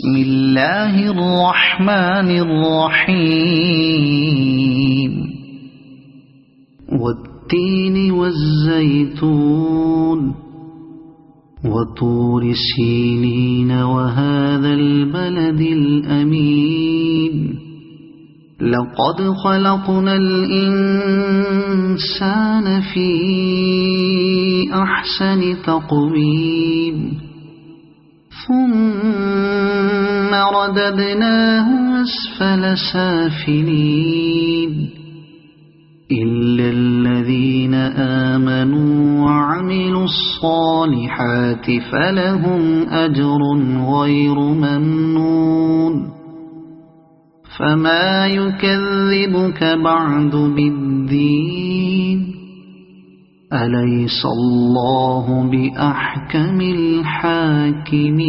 بسم الله الرحمن الرحيم والتين والزيتون وطور سينين وهذا البلد الأمين لقد خلقنا الإنسان في أحسن تقويم ثم رددناه أسفل سافلين إلا الذين آمنوا وعملوا الصالحات فلهم أجر غير ممنون فما يكذبك بعد بالدين أليس الله بأحكم الحاكمين.